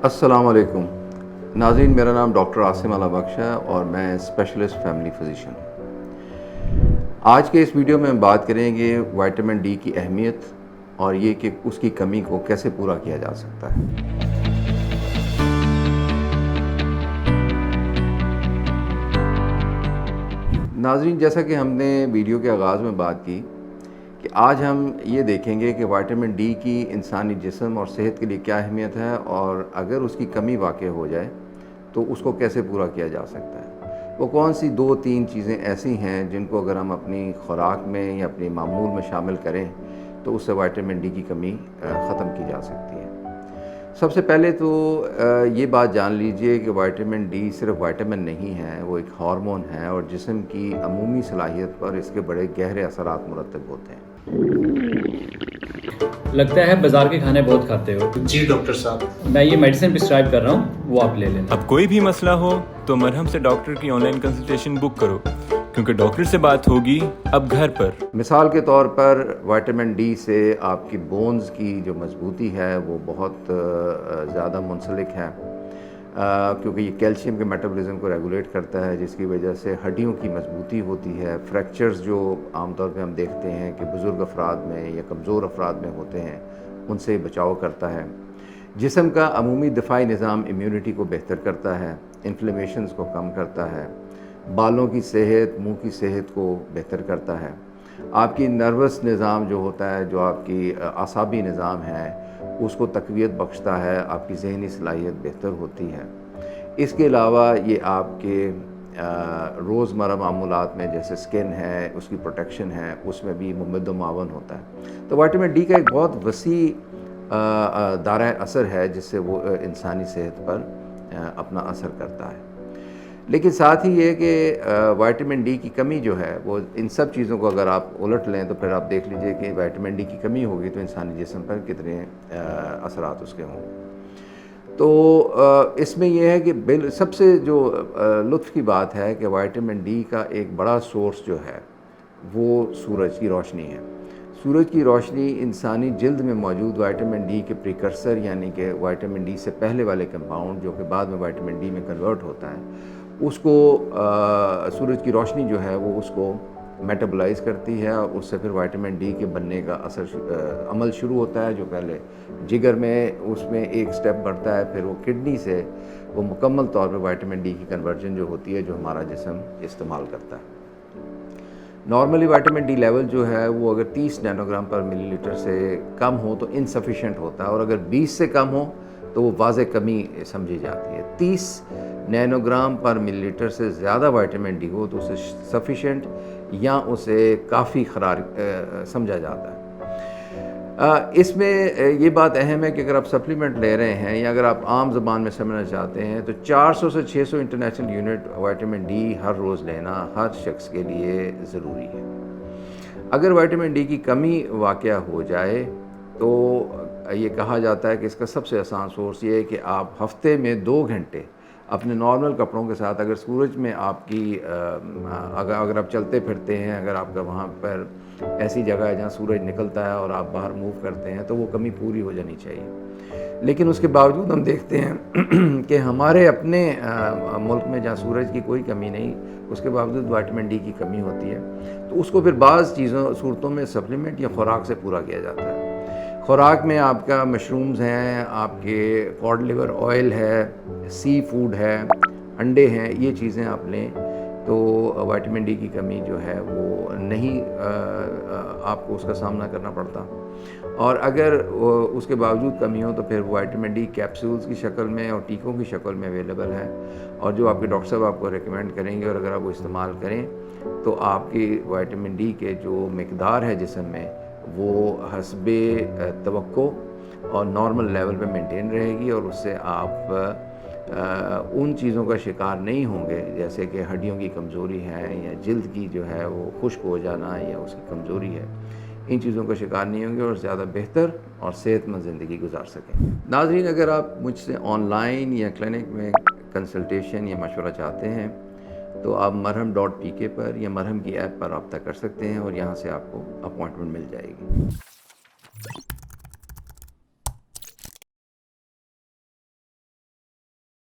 अस्सलाम वालेकुम नाज़रीन, मेरा नाम डॉक्टर आसिम अला बख्श है और मैं स्पेशलिस्ट फैमिली फिजिशियन हूँ। आज के इस वीडियो में हम बात करेंगे विटामिन डी की अहमियत और ये कि उसकी कमी को कैसे पूरा किया जा सकता है। नाज़रीन, जैसा कि हमने वीडियो के आगाज़ में बात की कि आज हम ये देखेंगे कि विटामिन डी की इंसानी जिस्म और सेहत के लिए क्या अहमियत है और अगर उसकी कमी वाक़ई हो जाए तो उसको कैसे पूरा किया जा सकता है। वो कौन सी 2-3 चीज़ें ऐसी हैं जिनको अगर हम अपनी खुराक में या अपनी मामूल में शामिल करें तो उससे विटामिन डी की कमी ख़त्म की जा सकती है। सबसे पहले तो ये बात जान लीजिए कि विटामिन डी सिर्फ विटामिन नहीं है, वो एक हार्मोन है और जिस्म की अमूमी सलाहियत पर इसके बड़े गहरे असरात मुरतब होते हैं। लगता है बाजार के खाने बहुत खाते हो। जी डॉक्टर साहब, मैं ये मेडिसिन प्रिस्क्राइब कर रहा हूँ, वो आप ले लेना। अब कोई भी मसला हो तो मरहम से डॉक्टर की ऑनलाइन कंसल्टेशन बुक करो, क्योंकि डॉक्टर से बात होगी अब घर पर। मिसाल के तौर पर विटामिन डी से आपकी बोन्स की जो मजबूती है वो बहुत ज़्यादा मुंसलिक है, क्योंकि ये कैल्शियम के मेटाबॉलिज्म को रेगुलेट करता है, जिसकी वजह से हड्डियों की मजबूती होती है। फ्रैक्चर्स जो आमतौर पे हम देखते हैं कि बुज़ुर्ग अफराद में या कमज़ोर अफराद में होते हैं, उनसे बचाव करता है। जिस्म का अमूमी दिफाई निज़ाम इम्यूनिटी को बेहतर करता है, इन्फ्लेमेशंस को कम करता है, बालों की सेहत, मुंह की सेहत को बेहतर करता है। आपकी नर्वस निज़ाम जो होता है, जो आपकी आसाबी निज़ाम है, उसको तक़वियत बख्शता है, आपकी ज़हनी सलाहियत बेहतर होती है। इसके अलावा ये आपके रोज़मर्रा मामूलात में जैसे स्किन है, उसकी प्रोटेक्शन है, उसमें भी मुमद्द मावन होता है। तो विटामिन डी का एक बहुत वसी दायरा असर है जिससे वो इंसानी सेहत पर अपना असर करता है। लेकिन साथ ही ये कि विटामिन डी की कमी जो है वो इन सब चीज़ों को अगर आप उलट लें तो फिर आप देख लीजिए कि विटामिन डी की कमी होगी तो इंसानी जिस्म पर कितने असरात उसके होंगे। तो इसमें यह है कि सबसे जो लुत्फ़ की बात है कि विटामिन डी का एक बड़ा सोर्स जो है वो सूरज की रोशनी है। सूरज की रोशनी इंसानी जिल्द में मौजूद विटामिन डी के प्रिकर्सर यानी कि विटामिन डी से पहले वाले कंपाउंड जो कि बाद में विटामिन डी में कन्वर्ट होता है, उसको सूरज की रोशनी जो है वो उसको मेटाबोलाइज करती है और उससे फिर विटामिन डी के बनने का अमल शुरू होता है, जो पहले जिगर में उसमें एक स्टेप बढ़ता है, फिर वो किडनी से वो मुकम्मल तौर पे विटामिन डी की कन्वर्जन जो होती है जो हमारा जिस्म इस्तेमाल करता है। नॉर्मली विटामिन डी लेवल जो है वो अगर 30 नैनोग्राम पर मिलीलीटर से कम हो तो इनसफिशेंट होता है और अगर 20 से कम हो तो वो वाज़े कमी समझी जाती है। 30 नैनोग्राम पर मिलीलीटर से ज़्यादा विटामिन डी हो तो उसे सफिशेंट या उसे काफ़ी खरार समझा जाता है। इसमें ये बात अहम है कि अगर आप सप्लीमेंट ले रहे हैं या अगर आप आम ज़बान में समझना चाहते हैं तो 400 से 600 इंटरनेशनल यूनिट विटामिन डी हर रोज़ लेना हर शख्स के लिए ज़रूरी है। अगर विटामिन डी की कमी वाक़या हो जाए तो ये कहा जाता है कि इसका सबसे आसान सोर्स ये है कि आप हफ़्ते में 2 घंटे अपने नॉर्मल कपड़ों के साथ अगर सूरज में आपकी अगर आप चलते फिरते हैं, अगर आपका वहाँ पर ऐसी जगह है जहाँ सूरज निकलता है और आप बाहर मूव करते हैं तो वो कमी पूरी हो जानी चाहिए। लेकिन उसके बावजूद हम देखते हैं कि हमारे अपने मुल्क में जहाँ सूरज की कोई कमी नहीं, उसके बावजूद विटामिन डी की कमी होती है, तो उसको फिर बाज़ सूरतों में सप्लीमेंट या खुराक से पूरा किया जाता है। खुराक में आपका मशरूम्स हैं, आपके कॉड लिवर ऑयल है, सी फूड है, अंडे हैं, ये चीज़ें आप लें तो विटामिन डी की कमी जो है वो नहीं आपको उसका सामना करना पड़ता। और अगर उसके बावजूद कमी हो तो फिर विटामिन डी कैप्सूल्स की शक्ल में और टीकों की शक्ल में अवेलेबल है और जो आपके डॉक्टर साहब आपको रेकमेंड करेंगे और अगर आप वो इस्तेमाल करें तो आपकी विटामिन डी के जो मिकदार है जिस्म में वो हस्बे तवक्को और नॉर्मल लेवल पे मेंटेन रहेगी और उससे आप उन चीज़ों का शिकार नहीं होंगे जैसे कि हड्डियों की कमज़ोरी है या जिल्द की जो है वो खुश्क हो जाना या उसकी कमज़ोरी है, इन चीज़ों का शिकार नहीं होंगे और ज़्यादा बेहतर और सेहतमंद ज़िंदगी गुजार सकें। नाज़रीन, अगर आप मुझसे ऑनलाइन या क्लिनिक में कंसल्टेशन या मशवरा चाहते हैं तो आप marham.pk पर या मरहम की ऐप पर रब्ता कर सकते हैं और यहाँ से आपको अपॉइंटमेंट मिल जाएगी।